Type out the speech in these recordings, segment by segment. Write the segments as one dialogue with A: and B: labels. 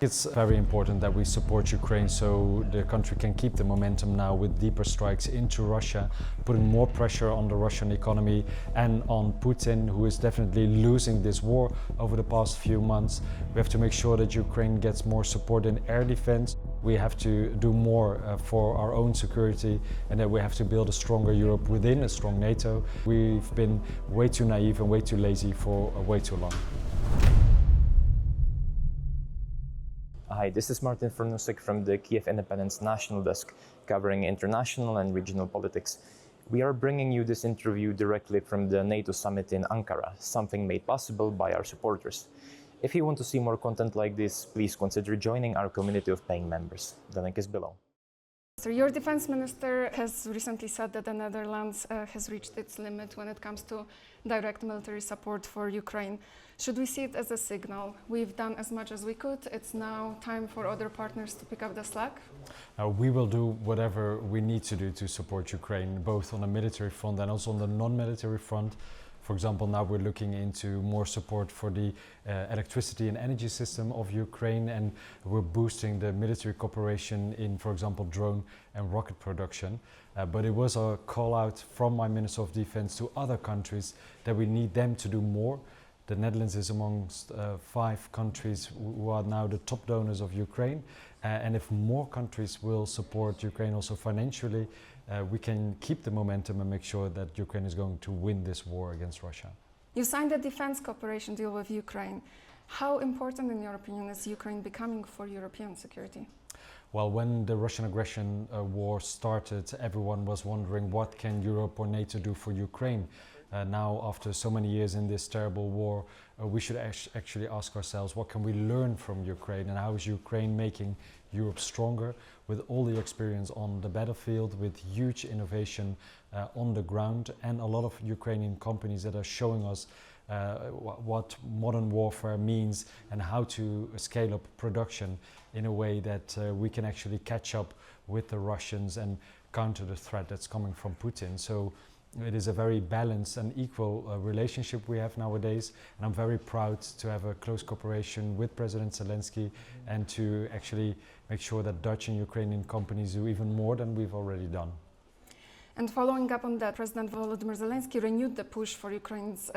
A: It's very important that we support Ukraine so the country can keep the momentum now with deeper strikes into Russia, putting more pressure on the Russian economy and on Putin, who is definitely losing this war over the past few months. We have to make sure that Ukraine gets more support in air defense. We have to do more for our own security, and that we have to build a stronger Europe within a strong NATO. We've been way too naive and way too lazy for way too long.
B: Hi, this is Martin Fernusek from the Kyiv Independent's national desk, covering international and regional politics. We are bringing you this interview directly from the NATO Summit in Ankara, something made possible by our supporters. If you want to see more content like this, please consider joining our community of paying members. The link is below.
C: So your defense minister has recently said that the Netherlands has reached its limit when it comes to direct military support for Ukraine. Should we see it as a signal? We've done as much as we could. It's now time for other partners to pick up the slack?
A: We will do whatever we need to do to support Ukraine, both on the military front and also on the non-military front. For example, now we're looking into more support for the electricity and energy system of Ukraine, and we're boosting the military cooperation in, for example, drone and rocket production. But it was a call out from my Minister of Defense to other countries that we need them to do more. The Netherlands is amongst 5 countries who are now the top donors of Ukraine. And if more countries will support Ukraine also financially, we can keep the momentum and make sure that Ukraine is going to win this war against Russia.
C: You signed a defense cooperation deal with Ukraine. How important, in your opinion, is Ukraine becoming for European security?
A: Well, when the Russian aggression war started, everyone was wondering what can Europe or NATO do for Ukraine. Now, after so many years in this terrible war, we should actually ask ourselves, what can we learn from Ukraine, and how is Ukraine making Europe stronger with all the experience on the battlefield, with huge innovation on the ground, and a lot of Ukrainian companies that are showing us what modern warfare means and how to scale up production in a way that we can actually catch up with the Russians and counter the threat that's coming from Putin. So it is a very balanced and equal relationship we have nowadays, and I'm very proud to have a close cooperation with President Zelensky and to actually make sure that Dutch and Ukrainian companies do even more than we've already done.
C: And following up on that, President Vladimir Zelensky renewed the push for Ukraine's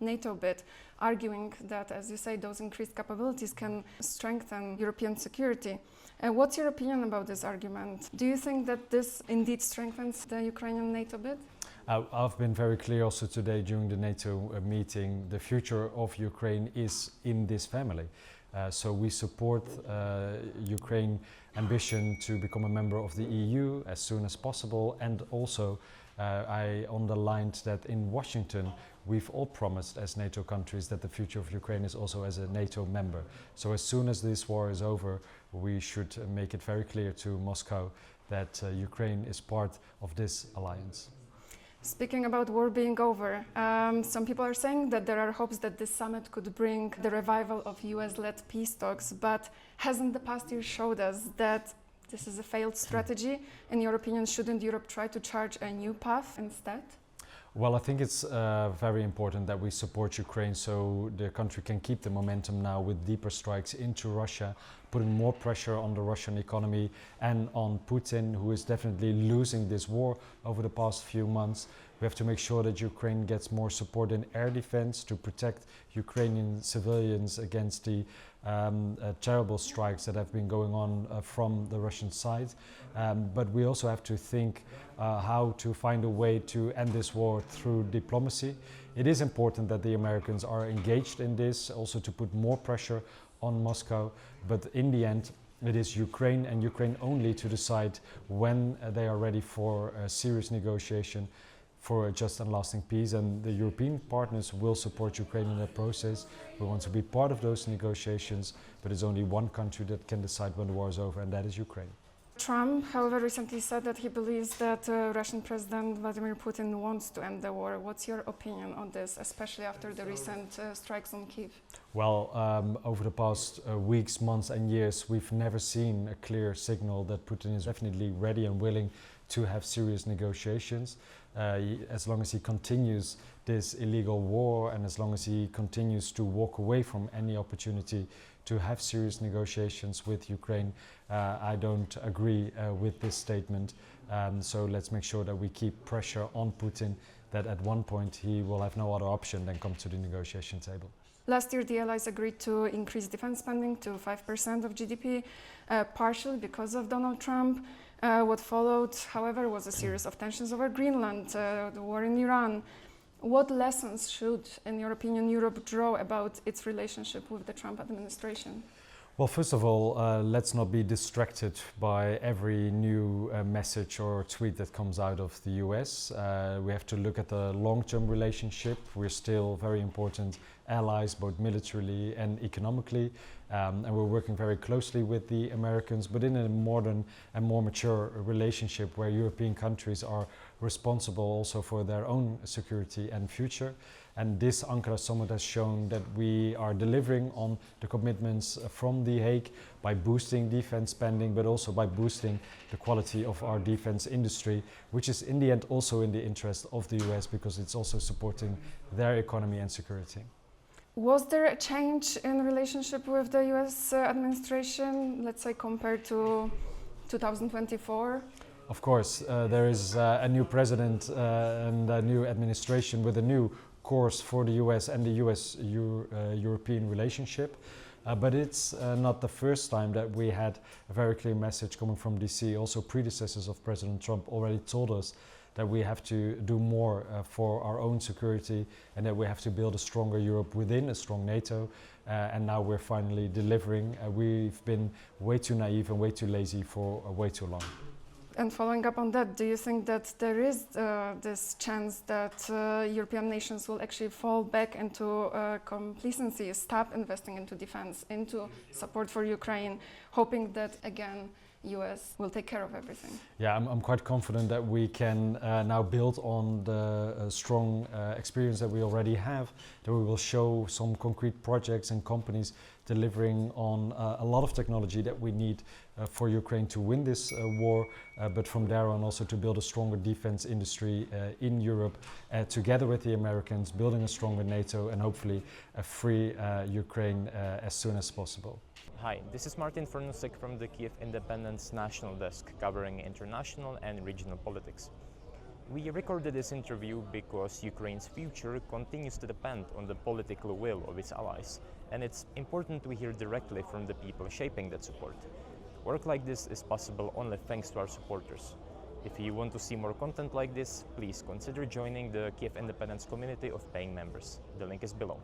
C: NATO bid, arguing that, as you say, those increased capabilities can strengthen European security. What's your opinion about this argument? Do you think that this indeed strengthens the Ukrainian NATO bid?
A: I've been very clear also today during the NATO meeting. The future of Ukraine is in this family. So we support Ukraine's ambition to become a member of the EU as soon as possible. And also I underlined that in Washington, we've all promised as NATO countries that the future of Ukraine is also as a NATO member. So as soon as this war is over, we should make it very clear to Moscow that Ukraine is part of this alliance.
C: Speaking about war being over, some people are saying that there are hopes that this summit could bring the revival of US-led peace talks, but hasn't the past year showed us that this is a failed strategy? In your opinion, shouldn't Europe try to chart a new path instead?
A: Well, I think it's very important that we support Ukraine so the country can keep the momentum now with deeper strikes into Russia, putting more pressure on the Russian economy and on Putin, who is definitely losing this war over the past few months. We have to make sure that Ukraine gets more support in air defense to protect Ukrainian civilians against the terrible strikes that have been going on from the Russian side. But we also have to think how to find a way to end this war through diplomacy. It is important that the Americans are engaged in this, also to put more pressure on Moscow. But in the end, it is Ukraine and Ukraine only to decide when they are ready for a serious negotiation for a just and lasting peace, and the European partners will support Ukraine in that process. We want to be part of those negotiations, but there's only one country that can decide when the war is over, and that is Ukraine.
C: Trump, however, recently said that he believes that Russian President Vladimir Putin wants to end the war. What's your opinion on this, especially after the recent strikes on Kyiv?
A: Well, over the past weeks, months and years, we've never seen a clear signal that Putin is definitely ready and willing to have serious negotiations. As long as he continues this illegal war and as long as he continues to walk away from any opportunity to have serious negotiations with Ukraine, I don't agree with this statement. So let's make sure that we keep pressure on Putin, that at one point he will have no other option than come to the negotiation table.
C: Last year, the Allies agreed to increase defense spending to 5% of GDP, partially because of Donald Trump. What followed, however, was a series of tensions over Greenland, the war in Iran. What lessons should, in your opinion, Europe draw about its relationship with the Trump administration?
A: Well, first of all, let's not be distracted by every new message or tweet that comes out of the US. We have to look at the long-term relationship. We're still very important allies, both militarily and economically, and we're working very closely with the Americans, but in a modern and more mature relationship where European countries are responsible also for their own security and future. And this Ankara summit has shown that we are delivering on the commitments from The Hague by boosting defense spending, but also by boosting the quality of our defense industry, which is in the end also in the interest of the US because it's also supporting their economy and security.
C: Was there a change in relationship with the US administration, let's say, compared to 2024?
A: Of course, there is a new president and a new administration with a new course for the US and the US-European relationship. But it's not the first time that we had a very clear message coming from DC. Also, predecessors of President Trump already told us that we have to do more for our own security and that we have to build a stronger Europe within a strong NATO. And now we're finally delivering. We've been way too naive and way too lazy for way too long.
C: And following up on that, do you think that there is this chance that European nations will actually fall back into complacency, stop investing into defense, into support for Ukraine, hoping that, again, US will take care of everything?
A: Yeah, I'm quite confident that we can now build on the strong experience that we already have, that we will show some concrete projects and companies delivering on a lot of technology that we need for Ukraine to win this war, but from there on also to build a stronger defense industry in Europe, together with the Americans, building a stronger NATO and hopefully a free Ukraine as soon as possible.
B: Hi, this is Martin Fornusek from the Kyiv Independent's national desk covering international and regional politics. We recorded this interview because Ukraine's future continues to depend on the political will of its allies, and it's important we hear directly from the people shaping that support. Work like this is possible only thanks to our supporters. If you want to see more content like this, please consider joining the Kyiv Independent's community of paying members. The link is below.